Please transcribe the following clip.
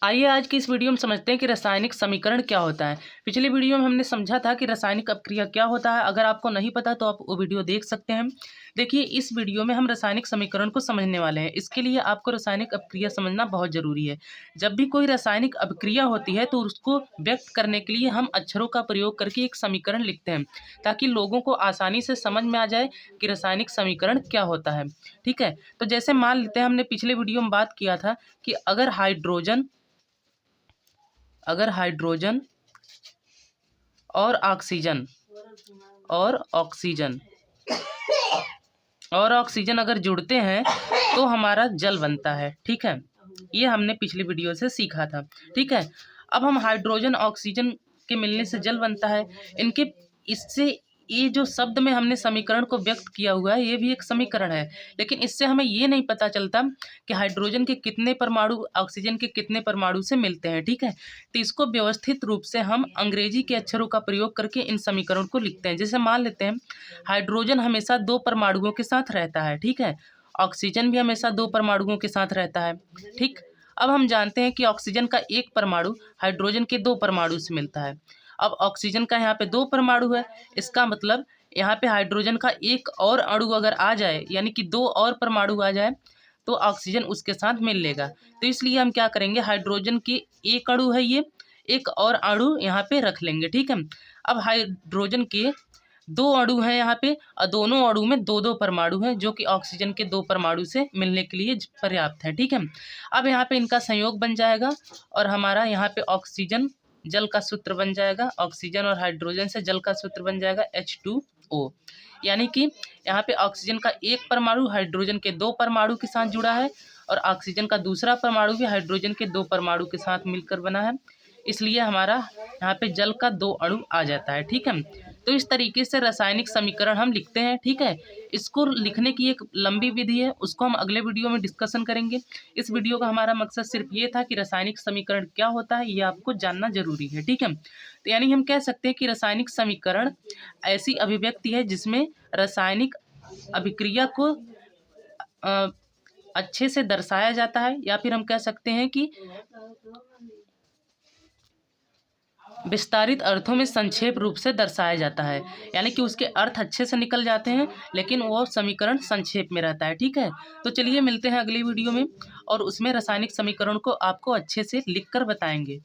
आइए आज की इस वीडियो में समझते हैं कि रासायनिक समीकरण क्या होता है। पिछले वीडियो में हमने समझा था कि रासायनिक अपक्रिया क्या होता है। अगर आपको नहीं पता तो आप वो वीडियो देख सकते हैं। देखिए, इस वीडियो में हम रासायनिक समीकरण को समझने वाले हैं। इसके लिए आपको रासायनिक अपक्रिया समझना बहुत ज़रूरी है। जब भी कोई रासायनिक अपक्रिया होती है तो उसको व्यक्त करने के लिए हम अक्षरों का प्रयोग करके एक समीकरण लिखते हैं, ताकि लोगों को आसानी से समझ में आ जाए कि रासायनिक समीकरण क्या होता है। ठीक है, तो जैसे मान लेते हैं, हमने पिछले वीडियो में बात किया था कि अगर हाइड्रोजन और ऑक्सीजन और ऑक्सीजन और ऑक्सीजन अगर जुड़ते हैं तो हमारा जल बनता है। ठीक है, ये हमने पिछली वीडियो से सीखा था। ठीक है, अब हम हाइड्रोजन ऑक्सीजन के मिलने से जल बनता है। इनके इससे ये जो शब्द में हमने समीकरण को व्यक्त किया हुआ है, ये भी एक समीकरण है, लेकिन इससे हमें ये नहीं पता चलता कि हाइड्रोजन के कितने परमाणु ऑक्सीजन के कितने परमाणु से मिलते हैं। ठीक है, तो इसको व्यवस्थित रूप से हम अंग्रेजी के अक्षरों का प्रयोग करके इन समीकरण को लिखते हैं। जैसे मान लेते हैं, हाइड्रोजन हमेशा 2 परमाणुओं के साथ रहता है। ठीक है, ऑक्सीजन भी हमेशा 2 परमाणुओं के साथ रहता है। ठीक, अब हम जानते हैं कि ऑक्सीजन का 1 परमाणु हाइड्रोजन के 2 परमाणु से मिलता है। अब ऑक्सीजन का यहाँ पे 2 परमाणु है, इसका मतलब यहाँ पे हाइड्रोजन का एक और अणु अगर आ जाए, यानी कि 2 और परमाणु आ जाए, तो ऑक्सीजन उसके साथ मिल लेगा। तो इसलिए हम क्या करेंगे, हाइड्रोजन की एक अणु है, ये एक और अणु यहाँ पे रख लेंगे। ठीक है, अब हाइड्रोजन के 2 अणु हैं यहाँ पे, और दोनों अणु में 2-2 परमाणु हैं, जो कि ऑक्सीजन के 2 परमाणु से मिलने के लिए पर्याप्त है। ठीक है, अब यहाँ पे इनका संयोग बन जाएगा और हमारा यहाँ पे ऑक्सीजन जल का सूत्र बन जाएगा। ऑक्सीजन और हाइड्रोजन से जल का सूत्र बन जाएगा H2O। यानी कि यहाँ पे ऑक्सीजन का 1 परमाणु हाइड्रोजन के 2 परमाणु के साथ जुड़ा है, और ऑक्सीजन का दूसरा परमाणु भी हाइड्रोजन के 2 परमाणु के साथ मिलकर बना है। इसलिए हमारा यहाँ पे जल का 2 अणु आ जाता है। ठीक है, तो इस तरीके से रासायनिक समीकरण हम लिखते हैं। ठीक है, इसको लिखने की एक लंबी विधि है, उसको हम अगले वीडियो में डिस्कशन करेंगे। इस वीडियो का हमारा मकसद सिर्फ ये था कि रासायनिक समीकरण क्या होता है, ये आपको जानना जरूरी है। ठीक है, तो यानी हम कह सकते हैं कि रासायनिक समीकरण ऐसी अभिव्यक्ति है जिसमें रासायनिक अभिक्रिया को अच्छे से दर्शाया जाता है, या फिर हम कह सकते हैं कि विस्तारित अर्थों में संक्षेप रूप से दर्शाया जाता है। यानी कि उसके अर्थ अच्छे से निकल जाते हैं, लेकिन वो समीकरण संक्षेप में रहता है। ठीक है, तो चलिए मिलते हैं अगली वीडियो में, और उसमें रासायनिक समीकरण को आपको अच्छे से लिखकर बताएंगे।